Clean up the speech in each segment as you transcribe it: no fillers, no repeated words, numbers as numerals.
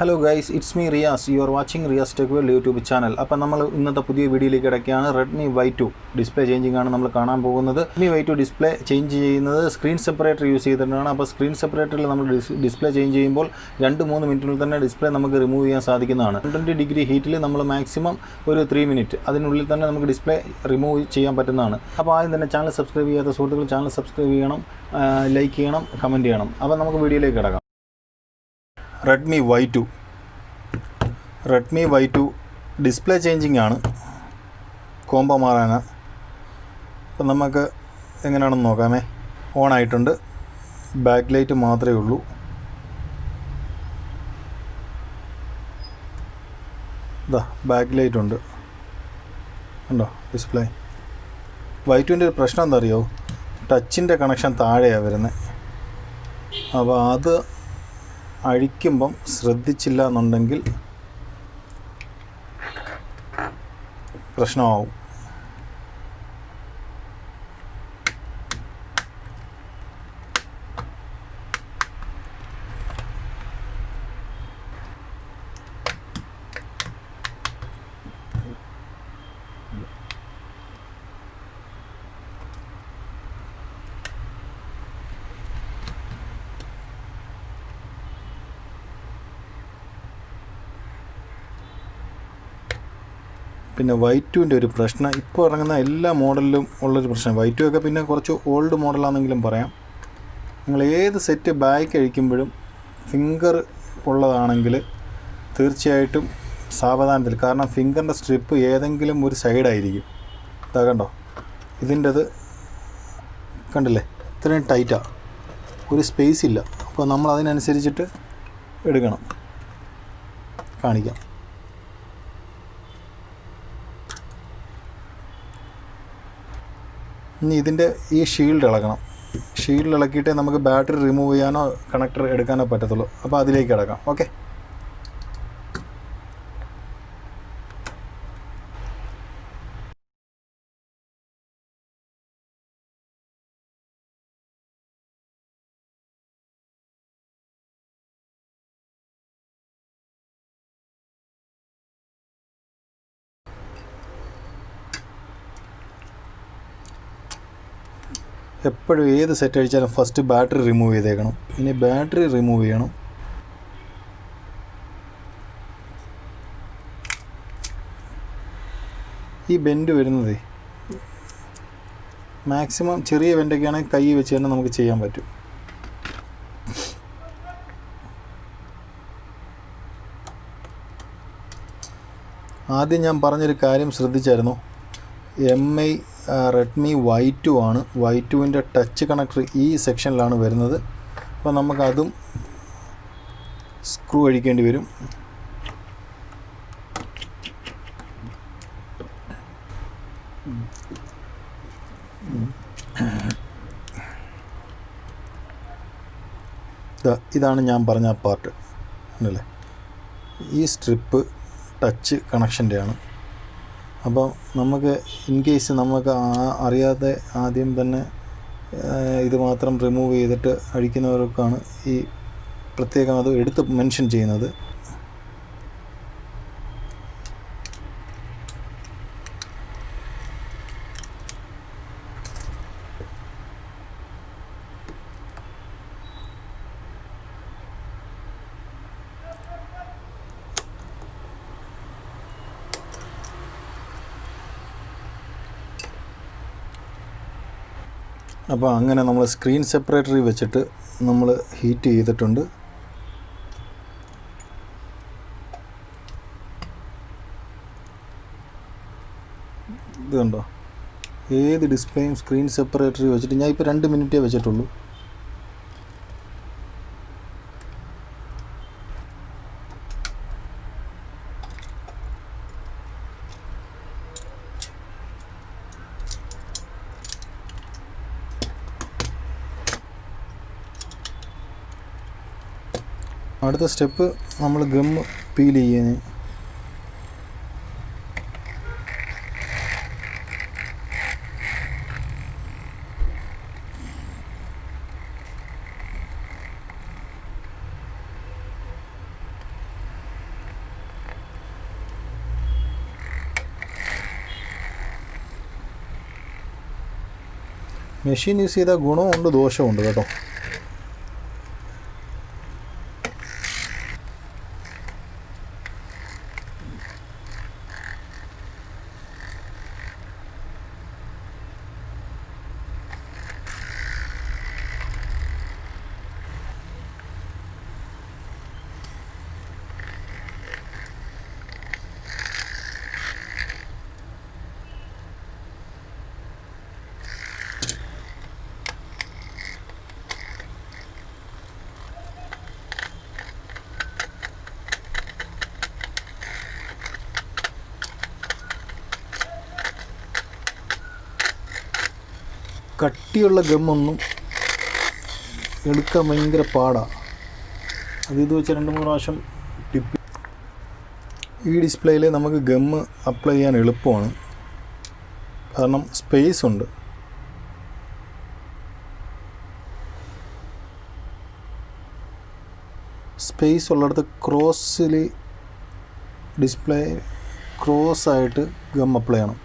Hello guys, it's me Riyas. You are watching Riyas Tech World YouTube channel. അപ്പോൾ നമ്മൾ ഇന്നത്തെ പുതിയ വീഡിയോയിലേക്ക് കിടക്കുകയാണ്. Redmi Y2 ഡിസ്പ്ലേ ചേഞ്ചിങ് ആണ് നമ്മൾ കാണാൻ പോകുന്നത്. Redmi Y2 ഡിസ്പ്ലേ ചേഞ്ച് ചെയ്യുന്നത് സ്ക്രീൻ സെപ്പറേറ്റർ യൂസ് ചെയ്തിട്ടാണ്. അപ്പോൾ സ്ക്രീൻ സെപ്പറേറ്ററിൽ നമ്മൾ ഡിസ്പ്ലേ ചേഞ്ച് ചെയ്യുമ്പോൾ 2-3 മിനിറ്റിനുള്ളിൽ തന്നെ ഡിസ്പ്ലേ നമുക്ക് റിമൂവ് ചെയ്യാൻ സാധിക്കുന്നതാണ്. 120 ഡിഗ്രി ഹീറ്റിൽ നമ്മൾ മാക്സിമം ഒരു 3 മിനിറ്റ് അതിനുള്ളിൽ തന്നെ നമുക്ക് ഡിസ്പ്ലേ റിമൂവ് ചെയ്യാൻ പറ്റുന്നതാണ്. അപ്പോൾ ആദ്യം തന്നെ ചാനൽ സബ്സ്ക്രൈബ് ചെയ്യാത്ത സുഹൃത്തുക്കൾ ചാനൽ സബ്സ്ക്രൈബ് ചെയ്യണം, ലൈക്ക് ചെയ്യണം, കമൻറ്റ് ചെയ്യണം. അപ്പോൾ നമുക്ക് വീഡിയോയിലേക്ക് കിടക്കാം. Redmi Y2 ഡിസ്പ്ലേ ചേഞ്ചിങ് ആണ്, കോംബോ മാറാനാണ്. അപ്പം നമുക്ക് എങ്ങനെയാണെന്ന് നോക്കാമേ. ഓൺ ആയിട്ടുണ്ട്, ബാക്ക് ലൈറ്റ് മാത്രമേ ഉള്ളൂ. ഇതാ ബാക്ക് ലൈറ്റ് ഉണ്ട്, ഉണ്ടോ ഡിസ്പ്ലേ. Y2ൻ്റെ ഒരു പ്രശ്നം എന്താ അറിയോ, ടച്ചിൻ്റെ കണക്ഷൻ താഴെയാണ് വരുന്നത്. അപ്പോൾ അത് അഴിക്കുമ്പം ശ്രദ്ധിച്ചില്ല എന്നുണ്ടെങ്കിൽ പ്രശ്നമാവും. പിന്നെ Y2ൻ്റെ ഒരു പ്രശ്നം, ഇപ്പോൾ ഇറങ്ങുന്ന എല്ലാ മോഡലിലും ഉള്ളൊരു പ്രശ്നം. Y2 ഒക്കെ പിന്നെ കുറച്ച് ഓൾഡ് മോഡലാണെങ്കിലും പറയാം. നിങ്ങൾ ഏത് സെറ്റ് ബാക്ക് കഴിക്കുമ്പോഴും ഫിംഗർ ഉള്ളതാണെങ്കിൽ തീർച്ചയായിട്ടും സാവധാനത്തിൽ, കാരണം ഫിംഗറിൻ്റെ സ്ട്രിപ്പ് ഏതെങ്കിലും ഒരു സൈഡായിരിക്കും. ഇതാ കണ്ടോ, ഇതിൻ്റെത് കണ്ടില്ലേ, ഇത്രയും ടൈറ്റാണ്, ഒരു സ്പേസ് ഇല്ല. അപ്പോൾ നമ്മൾ അതിനനുസരിച്ചിട്ട് എടുക്കണം. കാണിക്കാം. ഇനി ഇതിൻ്റെ ഈ ഷീൽഡ് ഇളക്കണം. ഷീൽഡ് ഇളക്കിയിട്ടേ നമുക്ക് ബാറ്ററി റിമൂവ് ചെയ്യാനോ കണക്ടർ എടുക്കാനോ പറ്റത്തുള്ളൂ. അപ്പോൾ അതിലേക്ക് ഇളക്കാം. ഓക്കെ, എപ്പോഴും ഏത് സെറ്റ് അടിച്ചാലും ഫസ്റ്റ് ബാറ്ററി റിമൂവ് ചെയ്തേക്കണം. ഇനി ബാറ്ററി റിമൂവ് ചെയ്യണം. ഈ ബെൻഡ് വരുന്നതേ മാക്സിമം ചെറിയ ബെൻഡൊക്കെ ആണെങ്കിൽ കൈ വെച്ച് തന്നെ നമുക്ക് ചെയ്യാൻ പറ്റും. ആദ്യം ഞാൻ പറഞ്ഞൊരു കാര്യം ശ്രദ്ധിച്ചായിരുന്നു. Redmi Y2 ആണ്. Y2ൻ്റെ ടച്ച് കണക്ടർ ഈ സെക്ഷനിലാണ് വരുന്നത്. അപ്പോൾ നമുക്കതും സ്ക്രൂ അഴിക്കേണ്ടി വരും. ഇതാണ് ഞാൻ പറഞ്ഞ പാർട്ട് അല്ലേ, ഈ സ്ട്രിപ്പ് ടച്ച് കണക്ഷൻ്റെയാണ്. അപ്പോൾ നമുക്ക് ഇൻ കേസ് നമുക്ക് അറിയാതെ ആദ്യം തന്നെ ഇത് മാത്രം റിമൂവ് ചെയ്തിട്ട് അഴിക്കുന്നവർക്കാണ് ഈ പ്രത്യേകം അത് എടുത്ത് മെൻഷൻ ചെയ്യുന്നത്. അപ്പോൾ അങ്ങനെ നമ്മൾ സ്ക്രീൻ സെപ്പറേറ്ററിൽ വെച്ചിട്ട് നമ്മൾ ഹീറ്റ് ചെയ്തിട്ടുണ്ട്. ഇത് കണ്ടോ, ഏത് ഡിസ്പ്ലേയും സ്ക്രീൻ സെപ്പറേറ്ററിൽ വെച്ചിട്ട് ഞാൻ ഇപ്പോൾ 2 മിനിറ്റേ വെച്ചിട്ടുള്ളൂ. അടുത്ത സ്റ്റെപ്പ് നമ്മൾ ഗം പീൽ ചെയ്യുന്നത്. മെഷീൻ യൂസ് ചെയ്താൽ ഗുണമുണ്ട് ദോഷമുണ്ട് കേട്ടോ. കട്ടിയുള്ള ഗമ്മൊന്നും എടുക്കാൻ ഭയങ്കര പാടാണ്. ഇത് വെച്ച് 2-3 പ്രാവശ്യം ടിപ്പ്. ഈ ഡിസ്പ്ലേയിൽ നമുക്ക് ഗമ്മ് അപ്ലൈ ചെയ്യാൻ എളുപ്പമാണ്, കാരണം സ്പേസ് ഉണ്ട്. സ്പേസ് ഉള്ളിടത്ത് ക്രോസിൽ ഡിസ്പ്ലേ ക്രോസായിട്ട് ഗം അപ്ലൈ ചെയ്യണം.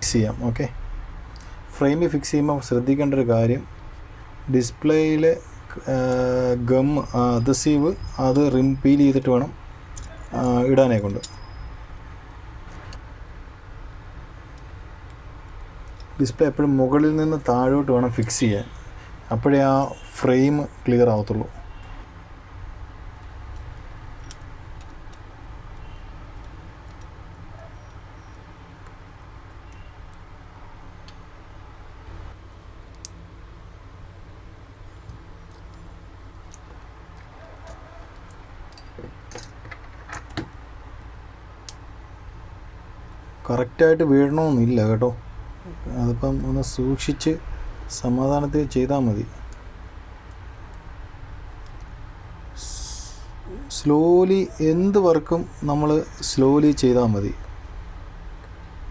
ചെയ്യാം. ഓക്കെ, ഫ്രെയിമിൽ ഫിക്സ് ചെയ്യുമ്പോൾ ശ്രദ്ധിക്കേണ്ട ഒരു കാര്യം, ഡിസ്പ്ലേയിലെ ഗം അദസീവ് അത് പീൽ ചെയ്തിട്ട് വേണം ഇടാനേ കൊണ്ട്. ഡിസ്പ്ലേ എപ്പോഴും മുകളിൽ നിന്ന് താഴോട്ട് വേണം ഫിക്സ് ചെയ്യാൻ, അപ്പോഴേ ആ ഫ്രെയിം ക്ലിയർ ആവത്തുള്ളൂ. കറക്റ്റായിട്ട് വീഴണമെന്നില്ല കേട്ടോ, അതിപ്പം ഒന്ന് സൂക്ഷിച്ച് സമാധാനത്തിൽ ചെയ്താൽ മതി. സ്ലോലി എന്ത് വർക്കും നമ്മൾ സ്ലോലി ചെയ്താൽ മതി.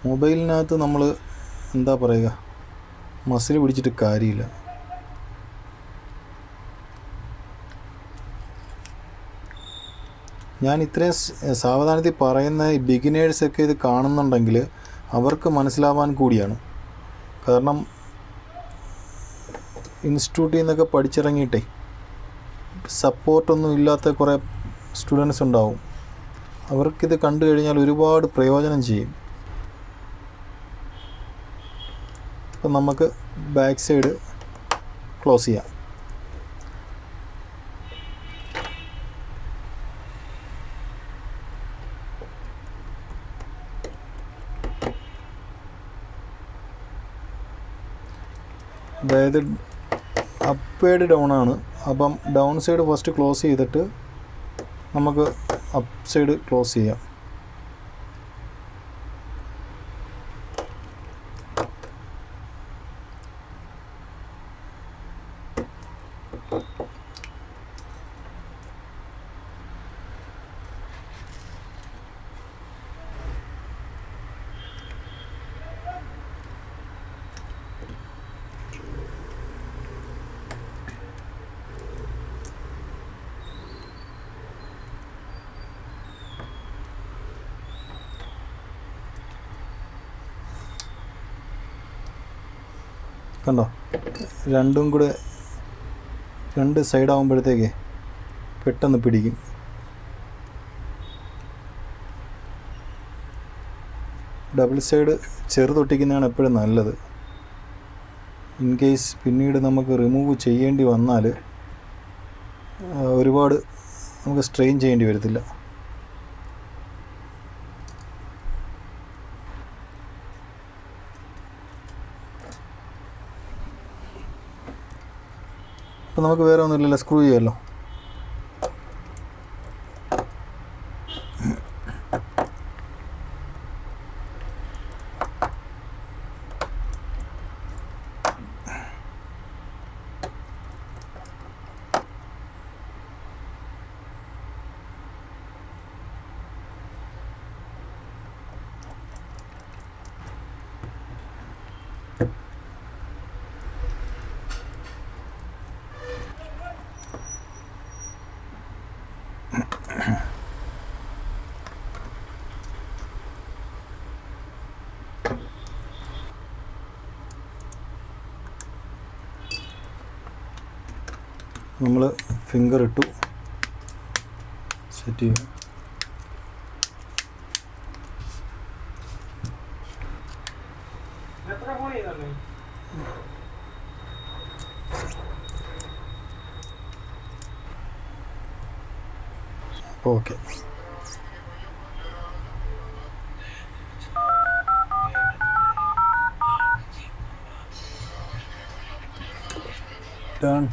മൊബൈലിനകത്ത് നമ്മൾ എന്താ പറയുക, മസിൽ പിടിച്ചിട്ട് കാര്യമില്ല. ഞാൻ ഇത്രയും സാവധാനത്തിൽ പറയുന്ന ബിഗിനേഴ്സൊക്കെ ഇത് കാണുന്നുണ്ടെങ്കിൽ അവർക്ക് മനസ്സിലാവാൻ കൂടിയാണ്. കാരണം ഇൻസ്റ്റിറ്റ്യൂട്ടിൽ നിന്നൊക്കെ പഠിച്ചിറങ്ങിയിട്ടേ സപ്പോർട്ടൊന്നും ഇല്ലാത്ത കുറേ സ്റ്റുഡൻസ് ഉണ്ടാവും. അവർക്കിത് കണ്ടു കഴിഞ്ഞാൽ ഒരുപാട് പ്രയോജനം ചെയ്യും. അപ്പം നമുക്ക് ബാക്ക് സൈഡ് ക്ലോസ് ചെയ്യാം. അതായത് അപ്പ് സൈഡ് ഡൗൺ ആണ്, അപ്പം ഡൗൺ സൈഡ് ഫസ്റ്റ് ക്ലോസ് ചെയ്തിട്ട് നമുക്ക് അപ്പ് സൈഡ് ക്ലോസ് ചെയ്യാം. കണ്ടോ, രണ്ടും കൂടെ രണ്ട് സൈഡാകുമ്പോഴത്തേക്ക് പെട്ടെന്ന് പിടിക്കും. ഡബിൾ സൈഡ് ചെറുതൊട്ടിക്കുന്നതാണ് എപ്പോഴും നല്ലത്. ഇൻ കേസ് പിന്നീട് നമുക്ക് റിമൂവ് ചെയ്യേണ്ടി വന്നാൽ ഒരുപാട് നമുക്ക് സ്ട്രെയിൻ ചെയ്യേണ്ടി വരത്തില്ല. അപ്പോൾ നമുക്ക് വേറെ ഒന്നുമില്ലല്ലോ, സ്ക്രൂ ചെയ്യുമല്ലോ. നമ്മൾ ഫിംഗർ ഇട്ടു, സെറ്റ് ചെയ്യുക. Okay, done.